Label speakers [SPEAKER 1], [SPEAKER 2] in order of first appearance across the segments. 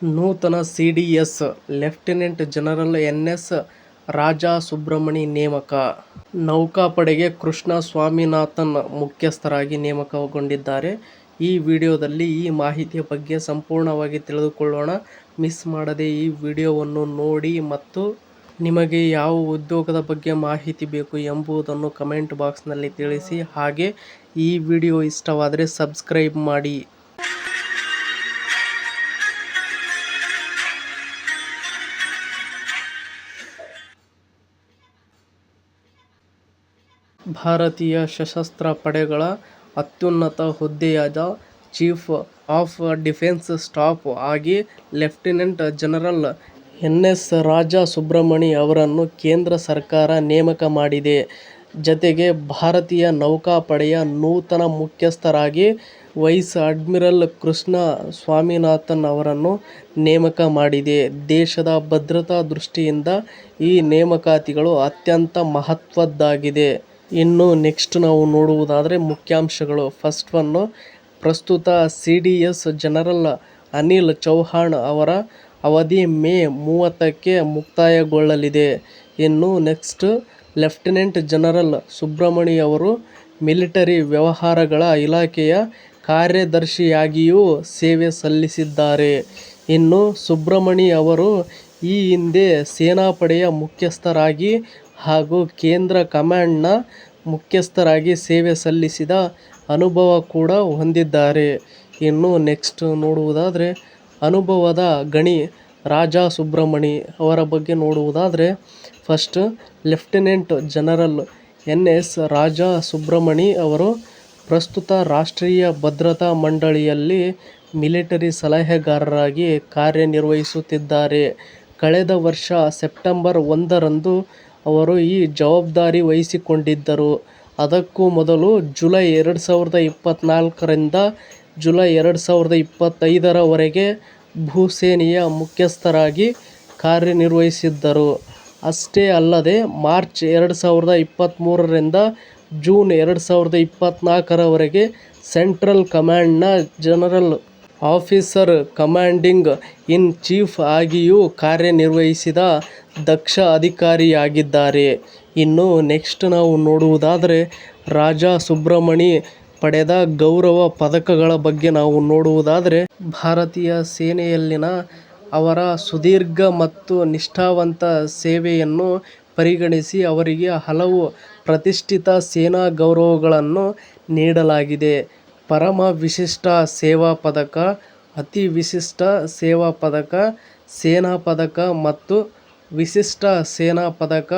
[SPEAKER 1] ನೂತನ CDS lieutenant general N S. Raja Subramani ನೇಮಕ. ನೌಕಾಪಡೆಗೆ ಕೃಷ್ಣ ಸ್ವಾಮಿನಾಥನ್ ಮುಖ್ಯಸ್ಥರಾಗಿ ನೇಮಕಗೊಂಡಿದ್ದಾರೆ. ಈ ವಿಡಿಯೋದಲ್ಲಿ ಈ ಮಾಹಿತಿಯ ಬಗ್ಗೆ ಸಂಪೂರ್ಣವಾಗಿ ತಿಳಿದುಕೊಳ್ಳೋಣ. ಮಿಸ್ ಮಾಡದೆ ಈ ವಿಡಿಯೋವನ್ನು ನೋಡಿ ಮತ್ತು ನಿಮಗೆ ಯಾವ ಉದ್ಯೋಗದ ಬಗ್ಗೆ ಮಾಹಿತಿ ಬೇಕು ಎಂಬುದನ್ನು ಕಮೆಂಟ್ ಬಾಕ್ಸ್ನಲ್ಲಿ ತಿಳಿಸಿ. ಹಾಗೆ ಈ ವಿಡಿಯೋ ಇಷ್ಟವಾದರೆ ಸಬ್ಸ್ಕ್ರೈಬ್ ಮಾಡಿ. ಭಾರತೀಯ ಸಶಸ್ತ್ರ ಪಡೆಗಳ ಅತ್ಯುನ್ನತ ಹುದ್ದೆಯಾದ ಚೀಫ್ ಆಫ್ ಡಿಫೆನ್ಸ್ ಸ್ಟಾಫ್ ಆಗಿ lieutenant general N S. Raja Subramani ಅವರನ್ನು ಕೇಂದ್ರ ಸರ್ಕಾರ ನೇಮಕ ಮಾಡಿದೆ. ಜತೆಗೆ ಭಾರತೀಯ ನೌಕಾಪಡೆಯ ನೂತನ ಮುಖ್ಯಸ್ಥರಾಗಿ ವೈಸ್ ಅಡ್ಮಿರಲ್ ಕೃಷ್ಣ ಸ್ವಾಮಿನಾಥನ್ ಅವರನ್ನು ನೇಮಕ ಮಾಡಿದೆ. ದೇಶದ ಭದ್ರತಾ ದೃಷ್ಟಿಯಿಂದ ಈ ನೇಮಕಾತಿಗಳು ಅತ್ಯಂತ ಮಹತ್ವದ್ದಾಗಿದೆ. ಇನ್ನು ನೆಕ್ಸ್ಟ್ ನಾವು ನೋಡುವುದಾದರೆ ಮುಖ್ಯಾಂಶಗಳು. ಫಸ್ಟ್ ಒನ್, ಪ್ರಸ್ತುತ ಸಿಡಿಎಸ್ ಜನರಲ್ ಅನಿಲ್ ಚೌಹಾಣ್ ಅವರ ಅವಧಿ ಮೇ 30ಕ್ಕೆ ಮುಕ್ತಾಯಗೊಳ್ಳಲಿದೆ. ಇನ್ನು ನೆಕ್ಸ್ಟ್, ಲೆಫ್ಟಿನೆಂಟ್ ಜನರಲ್ ಸುಬ್ರಮಣಿ ಅವರು ಮಿಲಿಟರಿ ವ್ಯವಹಾರಗಳ ಇಲಾಖೆಯ ಕಾರ್ಯದರ್ಶಿಯಾಗಿಯೂ ಸೇವೆ ಸಲ್ಲಿಸಿದ್ದಾರೆ. ಇನ್ನು ಸುಬ್ರಮಣಿ ಅವರು ಈ ಹಿಂದೆ ಸೇನಾಪಡೆಯ ಮುಖ್ಯಸ್ಥರಾಗಿ ಹಾಗೂ ಕೇಂದ್ರ ಕಮಾಂಡ್ನ ಮುಖ್ಯಸ್ಥರಾಗಿ ಸೇವೆ ಸಲ್ಲಿಸಿದ ಅನುಭವ ಕೂಡ ಹೊಂದಿದ್ದಾರೆ. ಇನ್ನು ನೆಕ್ಸ್ಟ್ ನೋಡುವುದಾದರೆ ಅನುಭವದ ಗಣಿ ರಾಜಾ ಸುಬ್ರಮಣಿ ಅವರ ಬಗ್ಗೆ ನೋಡುವುದಾದರೆ, first lieutenant general N S. Raja Subramani ಅವರು ಪ್ರಸ್ತುತ ರಾಷ್ಟ್ರೀಯ ಭದ್ರತಾ ಮಂಡಳಿಯಲ್ಲಿ ಮಿಲಿಟರಿ ಸಲಹೆಗಾರರಾಗಿ ಕಾರ್ಯನಿರ್ವಹಿಸುತ್ತಿದ್ದಾರೆ. ಕಳೆದ ವರ್ಷ ಸೆಪ್ಟೆಂಬರ್ 1ರಂದು ಅವರು ಈ ಜವಾಬ್ದಾರಿ ವಹಿಸಿಕೊಂಡಿದ್ದರು. ಅದಕ್ಕೂ ಮೊದಲು ಜುಲೈ 2024ರಿಂದ ಜುಲೈ 2025ರವರೆಗೆ ಭೂಸೇನೆಯ ಮುಖ್ಯಸ್ಥರಾಗಿ ಕಾರ್ಯನಿರ್ವಹಿಸಿದ್ದರು. ಅಷ್ಟೇ ಅಲ್ಲದೆ ಮಾರ್ಚ್ 2023ರಿಂದ ಜೂನ್ 2024ರವರೆಗೆ ಸೆಂಟ್ರಲ್ ಕಮಾಂಡ್ನ general officer commanding in chief ಆಗಿಯೂ ಕಾರ್ಯನಿರ್ವಹಿಸಿದ ದಕ್ಷ ಅಧಿಕಾರಿಯಾಗಿದ್ದಾರೆ. ಇನ್ನು ನೆಕ್ಸ್ಟ್ ನಾವು ನೋಡುವುದಾದರೆ ರಾಜಾ ಸುಬ್ರಮಣಿ ಪಡೆದ ಗೌರವ ಪದಕಗಳ ಬಗ್ಗೆ ನಾವು ನೋಡುವುದಾದರೆ, ಭಾರತೀಯ ಸೇನೆಯಲ್ಲಿನ ಅವರ ಸುದೀರ್ಘ ಮತ್ತು ನಿಷ್ಠಾವಂತ ಸೇವೆಯನ್ನು ಪರಿಗಣಿಸಿ ಅವರಿಗೆ ಹಲವು ಪ್ರತಿಷ್ಠಿತ ಸೇನಾ ಗೌರವಗಳನ್ನು ನೀಡಲಾಗಿದೆ. ಪರಮ ವಿಶಿಷ್ಟ ಸೇವಾ ಪದಕ, ಅತಿ ವಿಶಿಷ್ಟ ಸೇವಾ ಪದಕ, ಸೇನಾ ಪದಕ ಮತ್ತು ವಿಶಿಷ್ಟ ಸೇನಾ ಪದಕ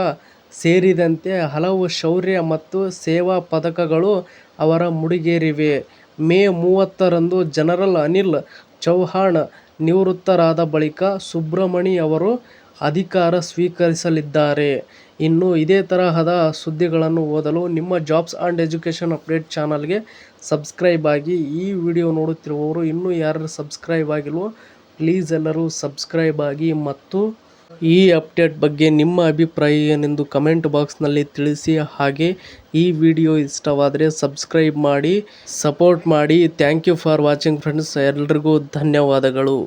[SPEAKER 1] ಸೇರಿದಂತೆ ಹಲವು ಶೌರ್ಯ ಮತ್ತು ಸೇವಾ ಪದಕಗಳು ಅವರ ಮುಡಿಗೇರಿವೆ. ಮೇ 30ರಂದು ಜನರಲ್ ಅನಿಲ್ ಚೌಹಾಣ್ ನಿವೃತ್ತರಾದ ಬಳಿಕ ಸುಬ್ರಮಣಿ ಅವರು ಅಧಿಕಾರ ಸ್ವೀಕರಿಸಲಿದ್ದಾರೆ. ಇನ್ನು ಇದೇ ತರಹದ ಸುದ್ದಿಗಳನ್ನು ಓದಲು ನಿಮ್ಮ ಜಾಬ್ಸ್ ಆ್ಯಂಡ್ ಎಜುಕೇಷನ್ ಅಪ್ಡೇಟ್ ಚಾನಲ್ಗೆ ಸಬ್ಸ್ಕ್ರೈಬ್ ಆಗಿ. ಈ ವಿಡಿಯೋ ನೋಡುತ್ತಿರುವವರು ಇನ್ನೂ ಯಾರು ಸಬ್ಸ್ಕ್ರೈಬ್ ಆಗಿಲ್ವೋ ಪ್ಲೀಸ್ ಎಲ್ಲರೂ ಸಬ್ಸ್ಕ್ರೈಬ್ ಆಗಿ ಮತ್ತು ಈ ಅಪ್ಡೇಟ್ ಬಗ್ಗೆ ನಿಮ್ಮ ಅಭಿಪ್ರಾಯ ಏನೆಂದು ಕಮೆಂಟ್ ಬಾಕ್ಸ್ನಲ್ಲಿ ತಿಳಿಸಿ. ಹಾಗೆ ಈ ವಿಡಿಯೋ ಇಷ್ಟವಾದರೆ ಸಬ್ಸ್ಕ್ರೈಬ್ ಮಾಡಿ, ಸಪೋರ್ಟ್ ಮಾಡಿ. Thank you for watching friends. ಎಲ್ರಿಗೂ ಧನ್ಯವಾದಗಳು.